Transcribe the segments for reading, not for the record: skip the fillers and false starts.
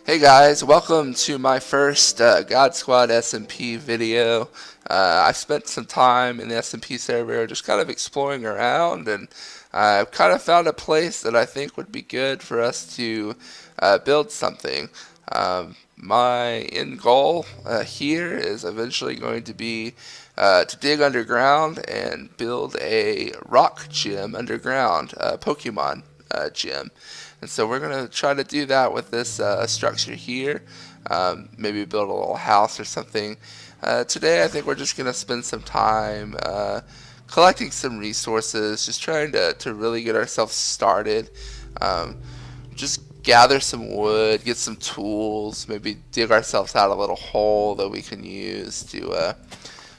Hey guys, welcome to my first GodSquadSMP video. I've spent some time in the SMP server just kind of exploring around, and I've kind of found a place that I think would be good for us to build something. My end goal here is eventually going to be to dig underground and build a rock gym underground, Pokemon gym. And so we're going to try to do that with this structure here. Maybe build a little house or something. Today I think we're just going to spend some time collecting some resources, just trying to really get ourselves started. Um, just gather some wood, get some tools, maybe dig ourselves out a little hole that we can use to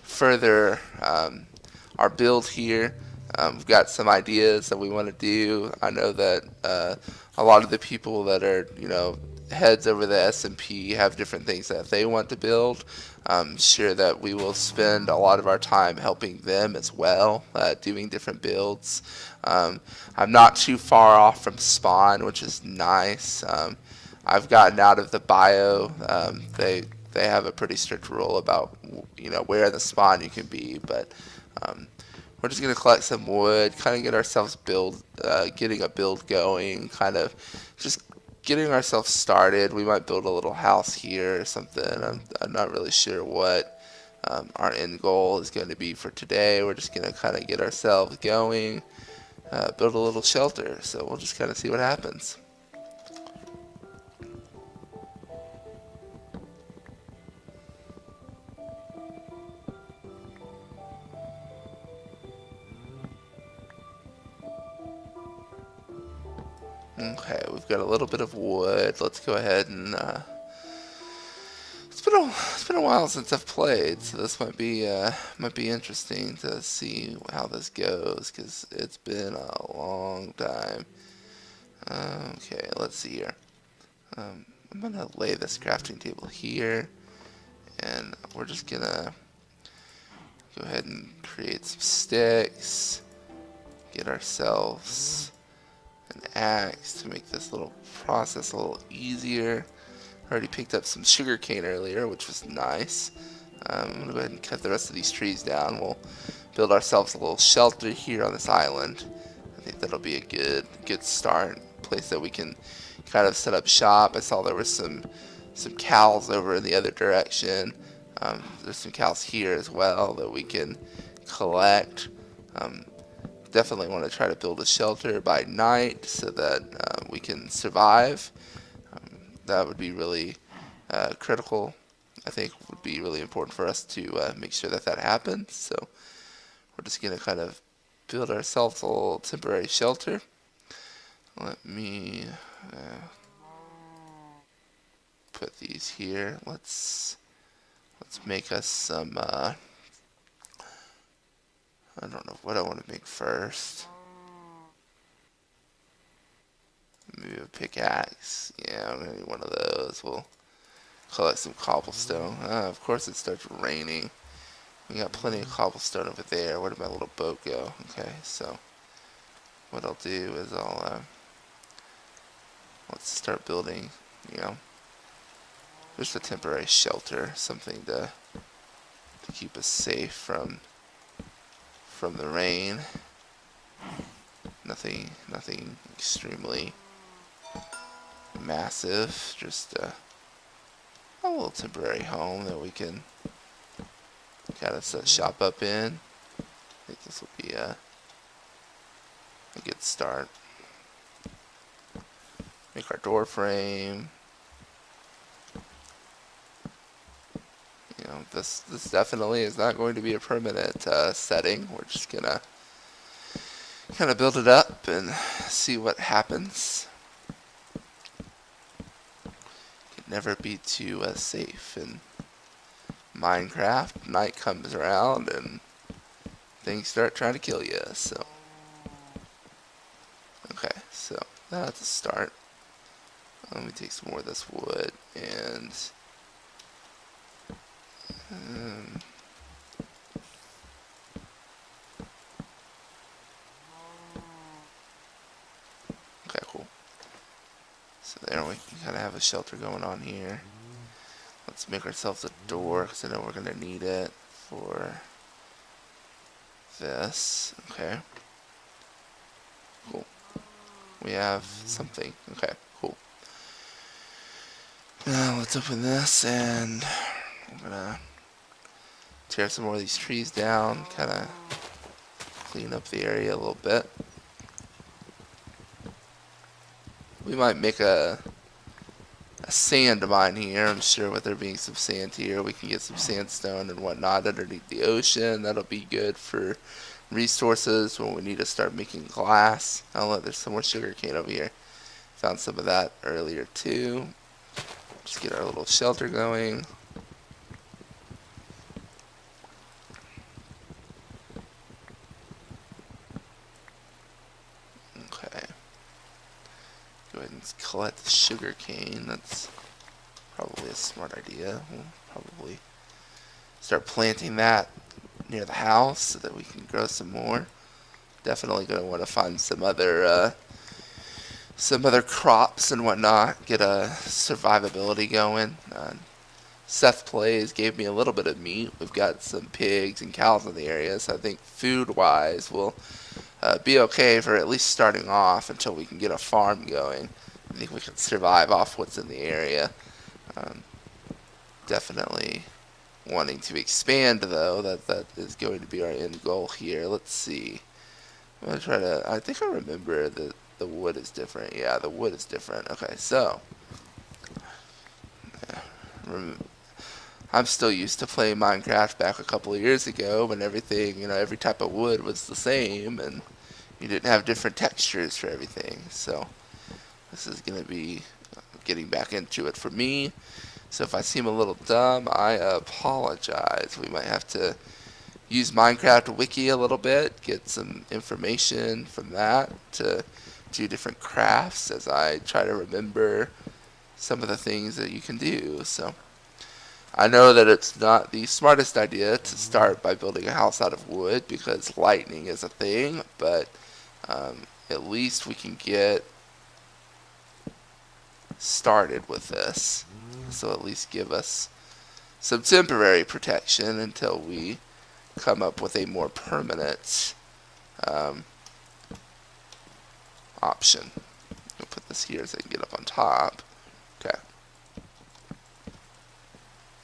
further our build here. We've got some ideas that we want to do. I know that a lot of the people that are, heads over the SMP have different things that they want to build. I'm sure that we will spend a lot of our time helping them as well, doing different builds. I'm not too far off from spawn, which is nice. I've gotten out of the bio. They have a pretty strict rule about where in the spawn you can be, but we're just gonna collect some wood, kind of get ourselves getting a build going, kind of just getting ourselves started. We might build a little house here or something. I'm not really sure what our end goal is going to be for today. We're just gonna kind of get ourselves going, build a little shelter. So we'll just kind of see what happens. Okay, we've got a little bit of wood. Let's go ahead and it's been a while since I've played, so this might be interesting to see how this goes because it's been a long time. Okay, let's see here. I'm gonna lay this crafting table here, and we're just gonna go ahead and create some sticks. Get ourselves an axe to make this little process a little easier. Already picked up some sugar cane earlier, which was nice. I'm gonna go ahead and cut the rest of these trees down. We'll build ourselves a little shelter here on this island. I think that'll be a good start. Place that we can kind of set up shop. I saw there was some cows over in the other direction. There's some cows here as well that we can collect. Um, Definitely want to try to build a shelter by night so that we can survive. That would be really critical. I think would be really important for us to make sure that happens. So we're just going to kind of build ourselves a little temporary shelter. Let me put these here. Let's make us some. I don't know what I want to make first. Maybe a pickaxe. Yeah, I'm gonna need one of those. We'll collect some cobblestone. Of course it starts raining. We got plenty of cobblestone over there. Where did my little boat go? Okay, so what I'll do is let's start building, just a temporary shelter, something to keep us safe from the rain. Nothing extremely massive, just a little temporary home that we can kind of set shop up in. I think this will be a good start. Make our door frame. This definitely is not going to be a permanent setting. We're just gonna kind of build it up and see what happens. Could never be too safe in Minecraft. Night comes around and things start trying to kill you. So okay, so that's a start. Let me take some more of this wood and okay, cool. So there we can kind of have a shelter going on here. Let's make ourselves a door because I know we're going to need it for this. Okay. Cool. We have something. Okay, cool. Now let's open this, and I'm going to tear some more of these trees down, kind of clean up the area a little bit. We might make a sand mine here. I'm sure with there being some sand here, we can get some sandstone and whatnot underneath the ocean. That'll be good for resources when we need to start making glass. Oh look, there's some more sugar cane over here. Found some of that earlier too. Just get our little shelter going. Okay. Go ahead and collect the sugar cane. That's probably a smart idea. We'll probably start planting that near the house so that we can grow some more. Definitely going to want to find some other crops and whatnot. Get a survivability going. Seth Plays gave me a little bit of meat. We've got some pigs and cows in the area, so I think food-wise we'll be okay for at least starting off until we can get a farm going. I think we can survive off what's in the area. Definitely wanting to expand, though. That is going to be our end goal here. Let's see. I'm going to try to... I think I remember that the wood is different. Yeah, the wood is different. Okay, so... I'm still used to playing Minecraft back a couple of years ago when everything, every type of wood was the same and you didn't have different textures for everything. So this is going to be getting back into it for me. So if I seem a little dumb, I apologize. We might have to use Minecraft Wiki a little bit, get some information from that to do different crafts as I try to remember some of the things that you can do. So I know that it's not the smartest idea to start by building a house out of wood because lightning is a thing, but at least we can get started with this. So at least give us some temporary protection until we come up with a more permanent option. I'll put this here so I can get up on top. Okay.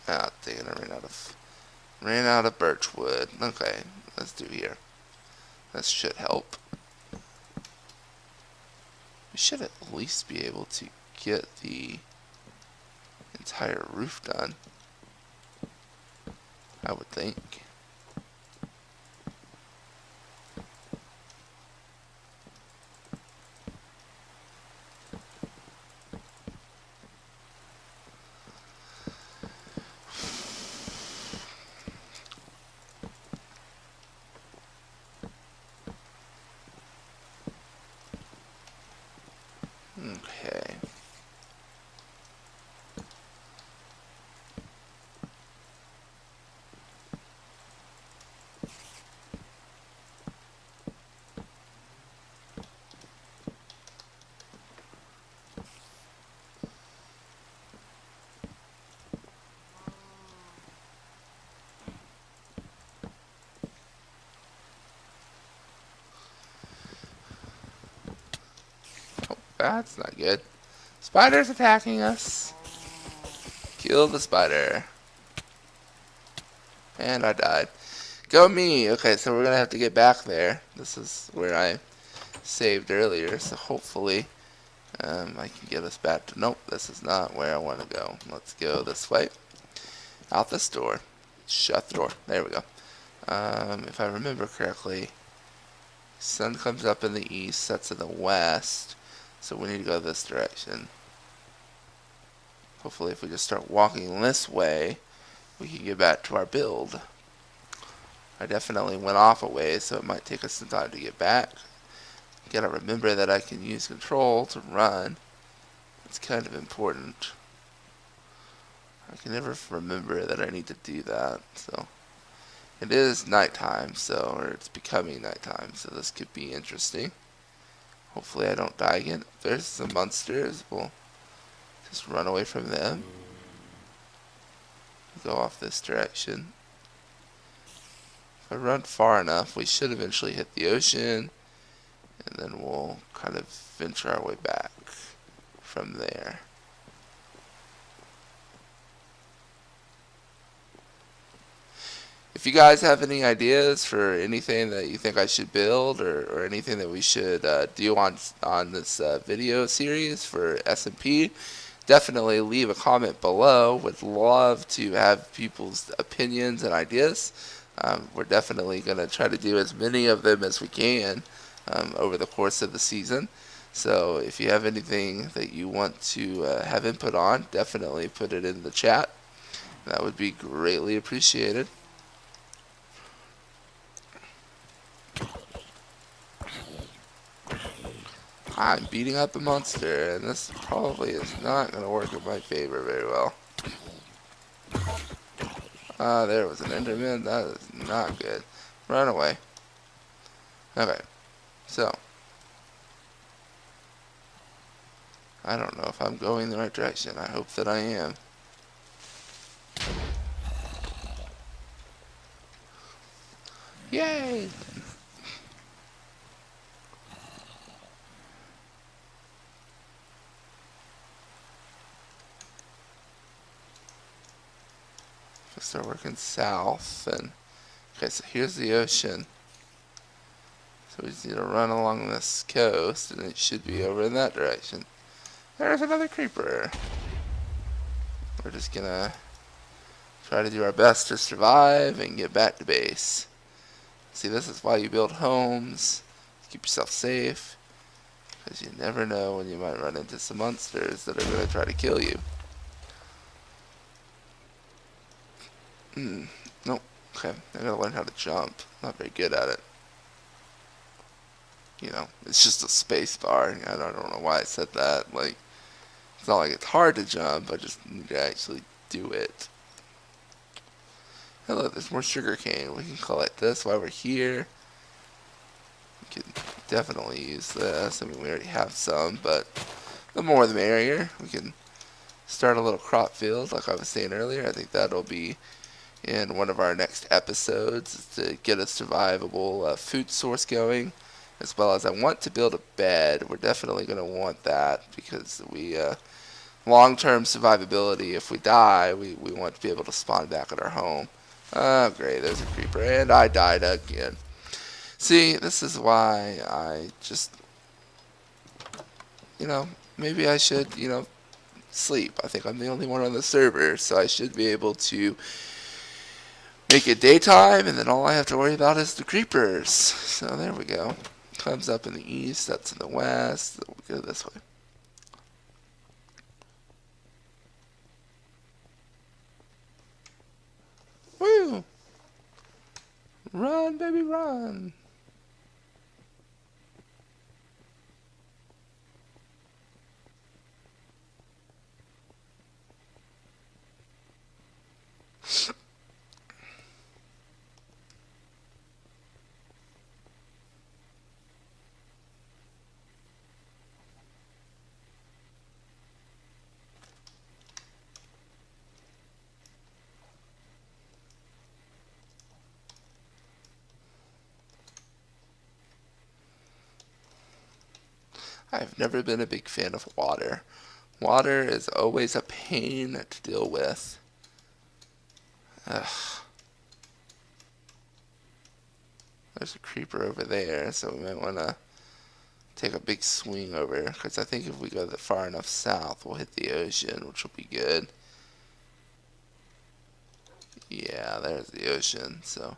Ah, dang it, I ran out of birch wood. Okay, let's do here. This should help. We should at least be able to get the entire roof done, I would think. Okay. Oh, that's not good. Spider's attacking us. Kill the spider. And I died. Go me! Okay, so we're gonna have to get back there. This is where I saved earlier, so hopefully I can get us back to... Nope, this is not where I want to go. Let's go this way. Out this door. Shut the door. There we go. If I remember correctly, sun comes up in the east, sets in the west, so we need to go this direction. Hopefully if we just start walking this way, we can get back to our build. I definitely went off a ways, so it might take us some time to get back. You gotta remember that I can use control to run. It's kind of important. I can never remember that I need to do that, so. It is nighttime, or it's becoming nighttime, so this could be interesting. Hopefully I don't die again. If there's some monsters, we'll Just run away from them. Go off this direction. If I run far enough, we should eventually hit the ocean, and then we'll kind of venture our way back from there. If you guys have any ideas for anything that you think I should build, or anything that we should do on this video series for SMP, definitely leave a comment below. Would love to have people's opinions and ideas. We're definitely going to try to do as many of them as we can over the course of the season. So if you have anything that you want to have input on, definitely put it in the chat. That would be greatly appreciated. I'm beating up a monster, and this probably is not going to work in my favor very well. There was an Enderman. That is not good. Run away. Okay, so I don't know if I'm going the right direction. I hope that I am. Yay! Start working south, and okay, so here's the ocean. So we just need to run along this coast, and it should be over in that direction. There's another creeper. We're just gonna try to do our best to survive and get back to base. See, this is why you build homes. Keep yourself safe, because you never know when you might run into some monsters that are gonna try to kill you. Nope. Okay, I gotta learn how to jump. Not very good at it. You know, it's just a space bar. I don't know why I said that. Like, it's not like it's hard to jump. I just need to actually do it. Hello, there's more sugar cane. We can collect this while we're here. We can definitely use this. I mean, we already have some, but the more the merrier. We can start a little crop field, like I was saying earlier. I think that'll be in one of our next episodes, to get a survivable food source going, as well as I want to build a bed. We're definitely going to want that, because we long-term survivability, if we die, we want to be able to spawn back at our home. Oh great, there's a creeper, and I died again. See, this is why I just, maybe I should, sleep. I think I'm the only one on the server, so I should be able to make it daytime, and then all I have to worry about is the creepers. So there we go. Comes up in the east, that's in the west. We'll go this way. Woo! Run, baby, run! I've never been a big fan of water. Water is always a pain to deal with. Ugh. There's a creeper over there, so we might want to take a big swing over, because I think if we go far enough south, we'll hit the ocean, which will be good. Yeah, there's the ocean, so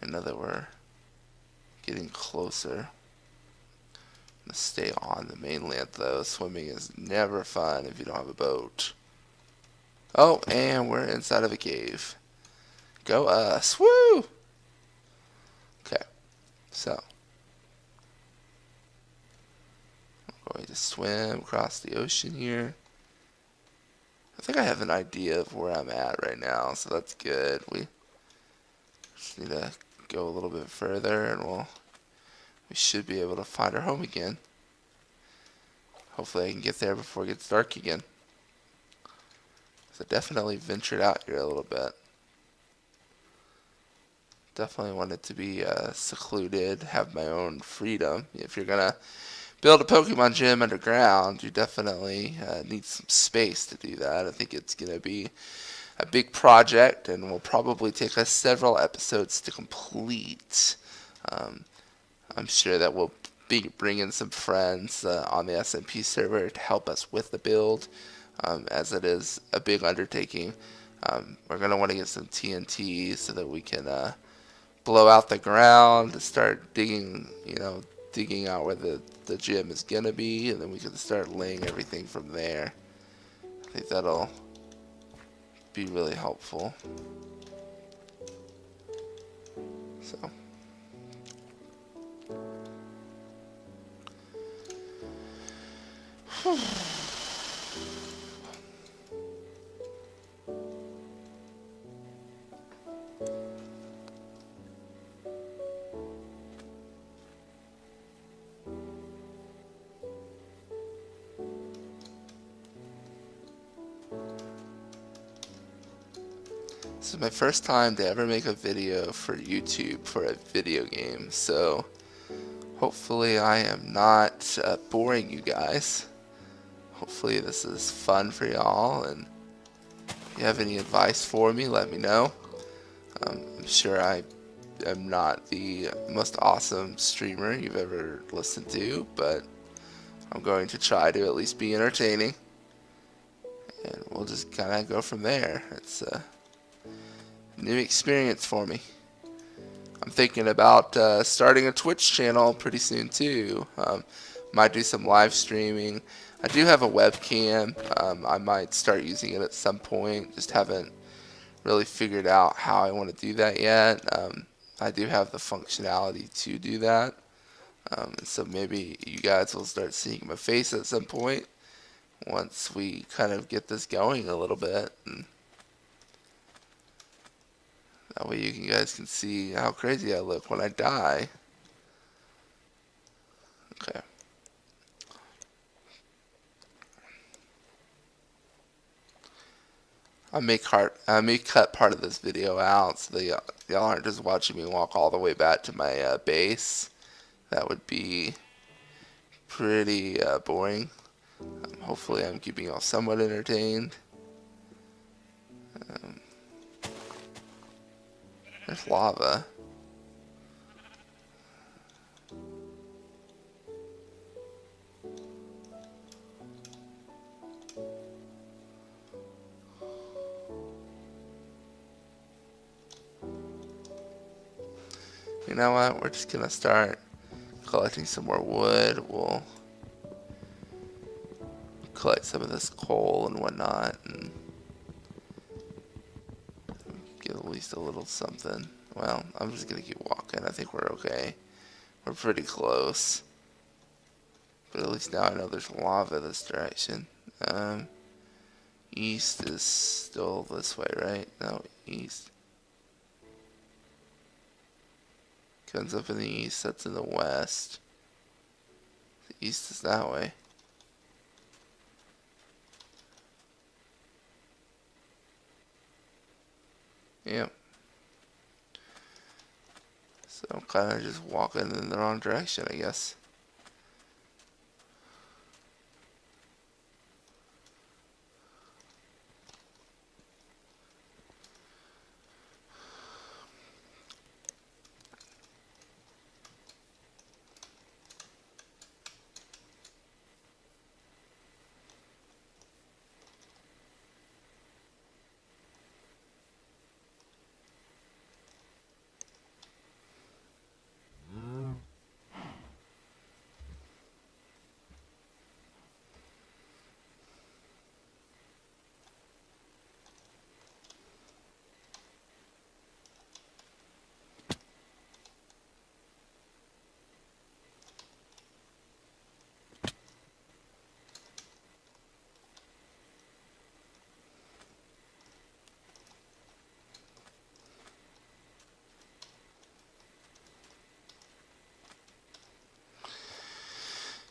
I know that we're getting closer. I'm gonna stay on the mainland, though. Swimming is never fun if you don't have a boat. Oh, and we're inside of a cave. Go us. Woo! Okay, so I'm going to swim across the ocean here. I think I have an idea of where I'm at right now, so that's good. We just need to go a little bit further, and we should be able to find our home again. hopefully I can get there before it gets dark again. So definitely ventured out here a little bit. Definitely wanted to be secluded, have my own freedom. If you're gonna build a Pokemon gym underground, you definitely need some space to do that. I think it's gonna be a big project and will probably take us several episodes to complete. Um, I'm sure that we'll be bringing some friends on the SMP server to help us with the build, as it is a big undertaking. We're going to want to get some TNT so that we can blow out the ground and start digging, digging out where the gym is going to be, and then we can start laying everything from there. I think that'll be really helpful. So. This is my first time to ever make a video for YouTube for a video game, so hopefully I am not boring you guys. Hopefully this is fun for y'all, and if you have any advice for me, let me know. I'm sure I am not the most awesome streamer you've ever listened to, but I'm going to try to at least be entertaining, and we'll just kind of go from there. It's new experience for me. I'm thinking about starting a Twitch channel pretty soon too. Might do some live streaming. I do have a webcam. I might start using it at some point. Just haven't really figured out how I want to do that yet. I do have the functionality to do that. And so maybe you guys will start seeing my face at some point once we kind of get this going a little bit. And that way you guys can see how crazy I look when I die. Okay. I may cut part of this video out so that y'all aren't just watching me walk all the way back to my base. That would be pretty boring. Hopefully I'm keeping y'all somewhat entertained. There's lava. You know what? We're just gonna start collecting some more wood. We'll collect some of this coal and whatnot and get at least a little something. Well, I'm just gonna keep walking. I think we're okay. We're pretty close. But at least now I know there's lava this direction. East is still this way, right? No, east. Comes up in the east, that's in the west. The east is that way. Yep. So I'm kind of just walking in the wrong direction, I guess.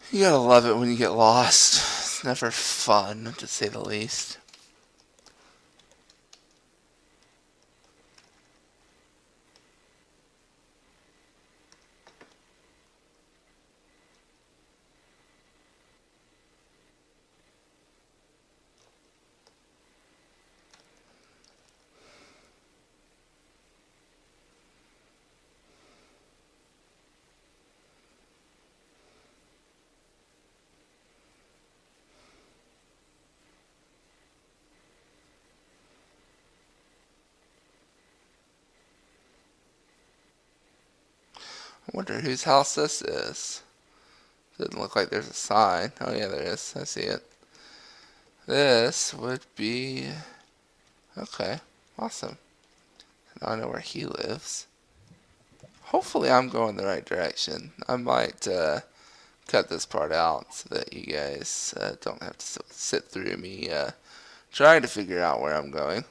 You gotta love it when you get lost. It's never fun, to say the least. I wonder whose house this is. Doesn't look like there's a sign. Oh yeah, there is. I see it. This would be... Okay, awesome. Now I know where he lives. Hopefully I'm going the right direction. I might cut this part out so that you guys don't have to sit through me trying to figure out where I'm going.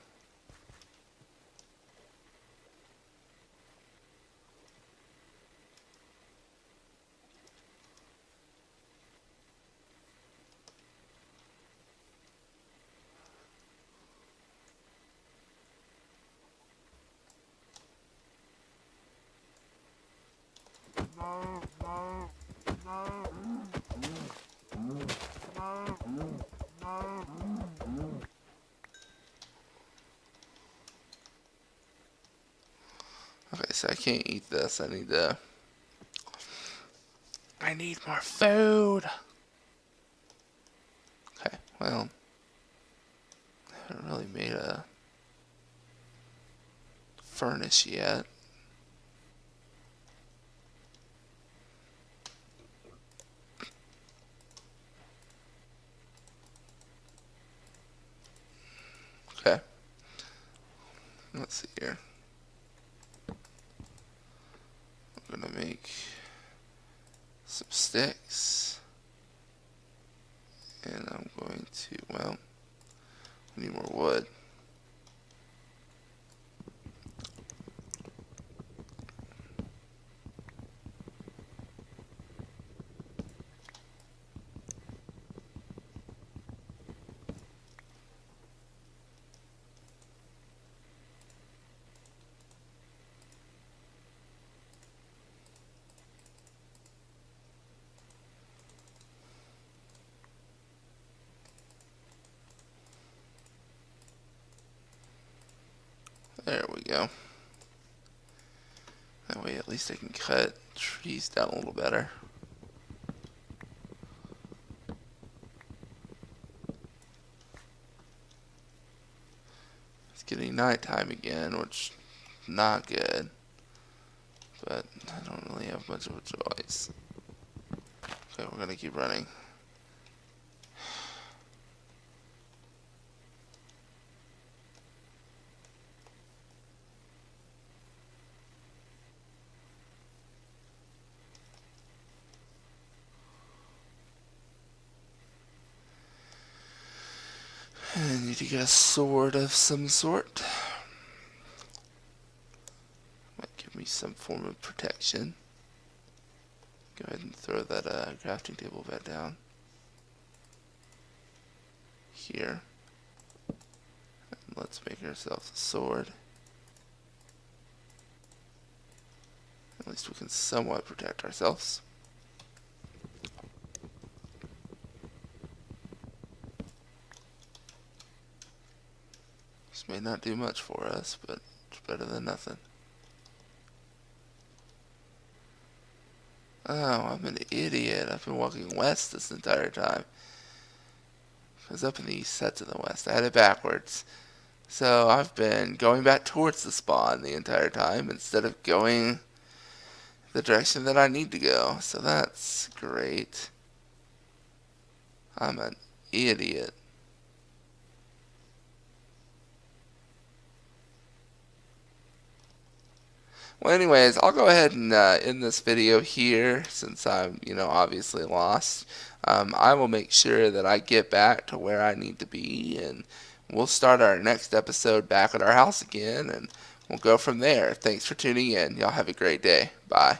Okay, so I can't eat this. I need more food. Okay, well, I haven't really made a furnace yet. Okay, let's see here. I'm gonna make some sticks, and I'm going to, well, I need more wood. There we go. That way at least I can cut trees down a little better. It's getting nighttime again, which is not good. But I don't really have much of a choice. Okay, we're gonna keep running. I need to get a sword of some sort. Might give me some form of protection. Go ahead and throw that crafting table back down. Here. And let's make ourselves a sword. At least we can somewhat protect ourselves. This may not do much for us, but it's better than nothing. Oh, I'm an idiot. I've been walking west this entire time. I was up in the east, that's in the west. I had it backwards. So I've been going back towards the spawn the entire time instead of going the direction that I need to go. So that's great. I'm an idiot. Well, anyways, I'll go ahead and end this video here since I'm, obviously lost. I will make sure that I get back to where I need to be, and we'll start our next episode back at our house again, and we'll go from there. Thanks for tuning in. Y'all have a great day. Bye.